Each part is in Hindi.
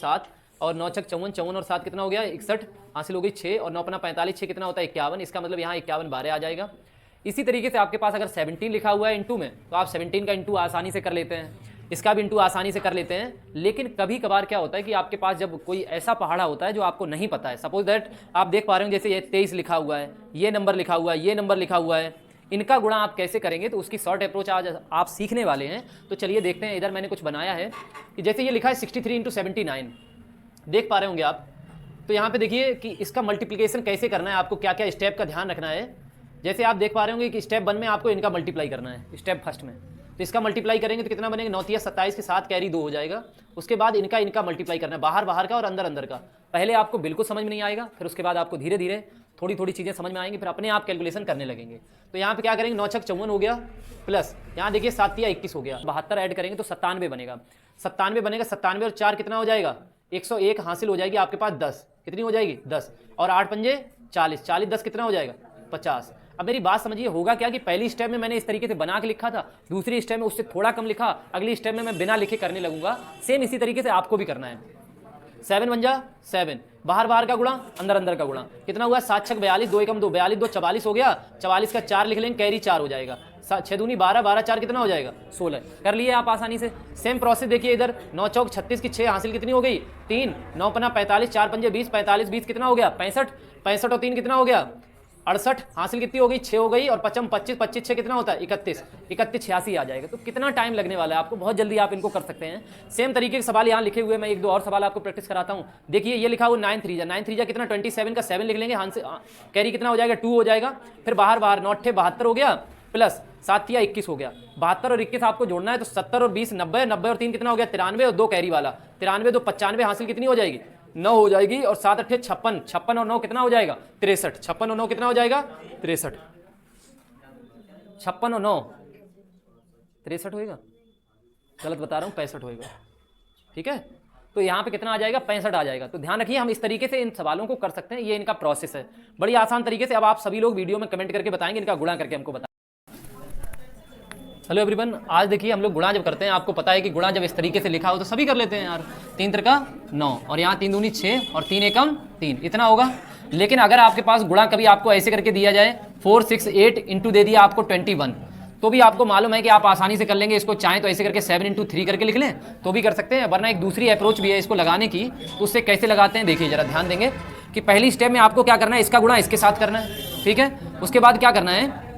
7 और 9 छक 54, 54 और 7 कितना हो गया 61 हासिल हो गई 6 और 9 अपना 45, 6 कितना होता है 51। इसका मतलब यहाँ 51 12 आ जाएगा। इसी तरीके से आपके पास अगर 17 लिखा हुआ है इंटू में तो आप 17 का इंटू आसानी से कर लेते हैं, इसका भी इंटू आसानी से कर लेते हैं। लेकिन कभी कभार क्या होता है कि आपके पास जब कोई ऐसा पहाड़ा होता है जो आपको नहीं पता है, सपोज दैट आप देख पा रहे हो जैसे ये 23 लिखा हुआ है, ये नंबर लिखा हुआ है, ये नंबर लिखा हुआ है, इनका गुणा आप कैसे करेंगे तो उसकी शॉर्ट अप्रोच आज आप सीखने वाले हैं। तो चलिए देखते हैं। इधर मैंने कुछ बनाया है कि जैसे ये लिखा है 63 इंटू 79, देख पा रहे होंगे आप। तो यहाँ पे देखिए कि इसका मल्टीप्लिकेशन कैसे करना है, आपको क्या क्या स्टेप का ध्यान रखना है। जैसे आप देख पा रहे होंगे कि स्टेप 1 में आपको इनका मल्टीप्लाई करना है, स्टेप फर्स्ट में तो इसका मल्टीप्लाई करेंगे तो कितना बनेगा 9 तिया 27 के साथ कैरी 2 हो जाएगा। उसके बाद इनका मल्टीप्लाई करना है, बाहर बाहर का और अंदर अंदर का। पहले आपको बिल्कुल समझ में नहीं आएगा, फिर उसके बाद आपको धीरे धीरे थोड़ी थोड़ी चीज़ें समझ में आएंगी, फिर अपने आप कैलकुलेशन करने लगेंगे। तो यहाँ पे क्या करेंगे 9 छक 54 हो गया प्लस यहाँ देखिए 7 तिया 21 हो गया, 72 ऐड करेंगे तो 97 बनेगा। 97 बनेगा, 97 और 4 कितना हो जाएगा 101 हासिल हो जाएगी आपके पास 10, कितनी हो जाएगी 10 और 8 पंजे 40, 40 10 कितना हो जाएगा 50। अब मेरी बात समझिए, होगा क्या कि पहली स्टेप में मैंने इस तरीके से बना के लिखा था, दूसरी स्टेप में उससे थोड़ा कम लिखा, अगली स्टेप में मैं बिना लिखे करने लगूंगा। सेम इसी तरीके से आपको भी करना है। 7 बन जा 7, बाहर बाहर का गुणा अंदर अंदर का गुणा, कितना हुआ 7 छक 42, 2 एकम 2, 42 2 44 हो गया, 44 का 4 लिख लेंगे कैरी 4 हो जाएगा, 6 दूनी 12, 12 4 कितना हो जाएगा 16। कर लिए आप आसानी से। सेम प्रोसेस देखिए इधर 9 चौक 36 की 6 हासिल कितनी हो गई 3, 9 पना 45, 4 पंजे 20, 45 20 कितना हो गया 65, 65 और 3 कितना हो गया 68 हासिल कितनी हो गई 6 हो गई और 55 25 25 6 कितना होता है 31, 31 86 आ जाएगा। तो कितना टाइम लगने वाला है आपको, बहुत जल्दी आप इनको कर सकते हैं। सेम तरीके के सवाल यहाँ लिखे हुए, मैं एक दो और सवाल आपको प्रैक्टिस कराता हूँ। देखिए ये लिखा हुआ 9 3 जा कितना 27 का 7 लिख लेंगे, कैरी कितना हो जाएगा 2 हो जाएगा, फिर बाहर बाहर 9 8 72 हो गया प्लस 7 तिया 21 हो गया, 72 और 21 आपको जोड़ना है तो 70 और 20 90, 90 और 3 कितना हो गया 93 और 2 कैरी वाला 93 2 95 हासिल कितनी हो जाएगी 9 हो जाएगी और 7 8 56, 56 और 9 कितना हो जाएगा 63, 56 और 9 कितना हो जाएगा 63, 56 और 9 63 होएगा, गलत बता रहा हूँ 65 होएगा, ठीक है। तो यहाँ पे कितना आ जाएगा 65 आ जाएगा। तो ध्यान रखिए हम इस तरीके से इन सवालों को कर सकते हैं, ये इनका प्रोसेस है बड़ी आसान तरीके से। अब आप सभी लोग वीडियो में कमेंट करके बताएंगे, इनका गुणा करके हमको बताएं। हेलो एवरीवन, आज देखिए हम लोग गुणा जब करते हैं, आपको पता है कि गुणा जब इस तरीके से लिखा हो तो सभी कर लेते हैं यार। 3 त्रिका 9 और यहाँ 3 दूनी 6 और 3 एकम 3 इतना होगा। लेकिन अगर आपके पास गुणा कभी आपको ऐसे करके दिया जाए 4 6 8 इंटू दे दिया आपको 21, तो भी आपको मालूम है कि आप आसानी से कर लेंगे इसको। चाहें तो ऐसे करके 7 इंटू 3 करके लिख लें तो भी कर सकते हैं, वरना एक दूसरी अप्रोच भी है इसको लगाने की। तो उससे कैसे लगाते हैं देखिए जरा ध्यान देंगे कि पहली स्टेप में आपको क्या करना है, इसका गुणा इसके साथ करना है, ठीक है। उसके बाद क्या करना है,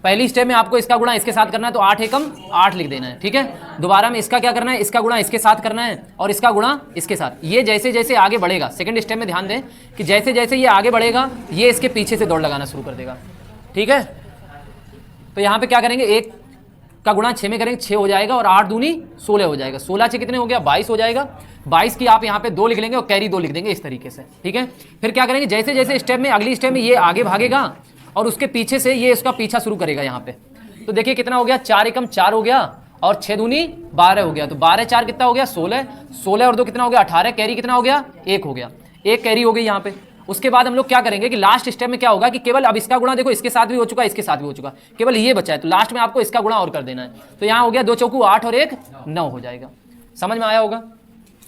पहली स्टेप में आपको इसका गुणा इसके साथ करना है तो 8 एकम 8 लिख देना है, ठीक है। दोबारा में इसका क्या करना है, इसका गुणा इसके साथ करना है और इसका गुणा इसके साथ। ये जैसे जैसे आगे बढ़ेगा, सेकंड स्टेप में ध्यान दें कि जैसे जैसे ये आगे बढ़ेगा ये इसके पीछे से दौड़ लगाना शुरू कर देगा, ठीक है। तो यहाँ पे क्या करेंगे, 1 का गुणा 6 में करेंगे 6 हो जाएगा और 8 दूनी 16 हो जाएगा, 16 से कितने हो गया 22 हो जाएगा। 22 की आप यहाँ पे 2 लिख लेंगे और कैरी 2 लिख देंगे इस तरीके से, ठीक है। फिर क्या करेंगे, जैसे जैसे स्टेप में अगली स्टेप में ये आगे भागेगा और उसके पीछे से ये इसका पीछा शुरू करेगा यहाँ पे। तो देखिए कितना हो गया 4 एकम 4 हो गया और 6 दूनी 12 हो गया, तो 12 4 कितना हो गया 16, 16 और 2 कितना हो गया 18, कैरी कितना हो गया 1 हो गया, 1 कैरी हो गई यहाँ पे। उसके बाद हम लोग क्या करेंगे कि लास्ट स्टेप में क्या होगा कि केवल अब इसका गुणा देखो इसके साथ भी हो चुका, इसके साथ भी हो चुका, केवल ये बचा है, तो लास्ट में आपको इसका गुणा और कर देना है। तो यहाँ हो गया 2 चौकू 8 और 1 9 हो जाएगा, समझ में आया होगा।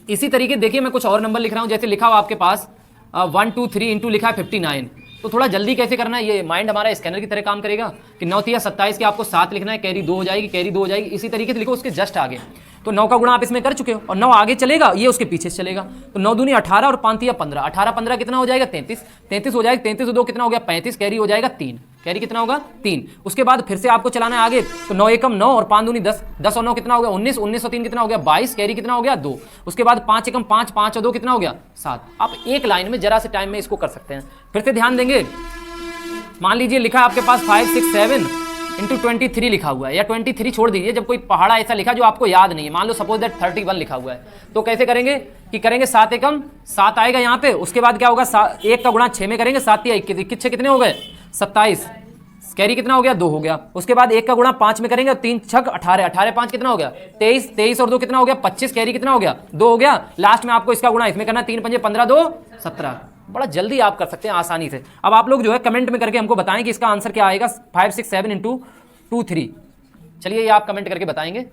इसी तरीके देखिए मैं कुछ और नंबर लिख रहा हूँ, जैसे लिखा हुआ आपके पास 1 2 3 इंटू लिखा है 59, तो थोड़ा जल्दी कैसे करना है, ये माइंड हमारा स्कैनर की तरह काम करेगा कि 9 तिया 27 की आपको 7 लिखना है, कैरी 2 हो जाएगी, कैरी 2 हो जाएगी, इसी तरीके से लिखो उसके जस्ट आगे। तो 9 का गुणा आप इसमें कर चुके हो और 9 आगे चलेगा, ये उसके पीछे से चलेगा, तो 9 दूनी 18 और 5 तिया 15, 18 15 कितना हो जाएगा 33, 33 हो जाएगा, 33 और 2 कितना हो गया 35, कैरी हो जाएगा 3, कैरी कितना होगा 3। उसके बाद फिर से आपको चलाना है आगे, तो 9 एकम 9 और 5 दूनी 10, 10 और 9 कितना हो गया 19, 19 और 3 कितना हो गया 22, कैरी कितना हो गया 2। उसके बाद 5 एकम 5, 5 और 2 कितना हो गया 7। आप एक लाइन में जरा से टाइम में इसको कर सकते हैं। फिर से ध्यान देंगे, मान लीजिए लिखा आपके पास 5 6 7 इंटू 23 लिखा हुआ है, या 23 छोड़ दीजिए, जब कोई पहाड़ा ऐसा लिखा जो आपको याद नहीं है, मान लो सपोज दैट 31 लिखा हुआ है, तो कैसे करेंगे कि करेंगे 7 एकम 7 आएगा यहाँ पे। उसके बाद क्या होगा 1 का गुणा 6 में करेंगे, 7 तिया 21, 21 कितने हो गए 27, कैरी कितना हो गया 2 हो गया। उसके बाद 1 का गुणा 5 में करेंगे, 3 छक 18, 18 5 कितना हो गया 23, 23 और 2 कितना हो गया 25, कैरी कितना हो गया 2 हो गया। लास्ट में आपको इसका गुणा इसमें करना, 3 पंजे 15 2 17। बड़ा जल्दी आप कर सकते हैं आसानी से। अब आप लोग जो है कमेंट में करके हमको बताएं कि इसका आंसर क्या आएगा 5 6 7 इंटू 2 3। चलिए ये आप कमेंट करके बताएंगे।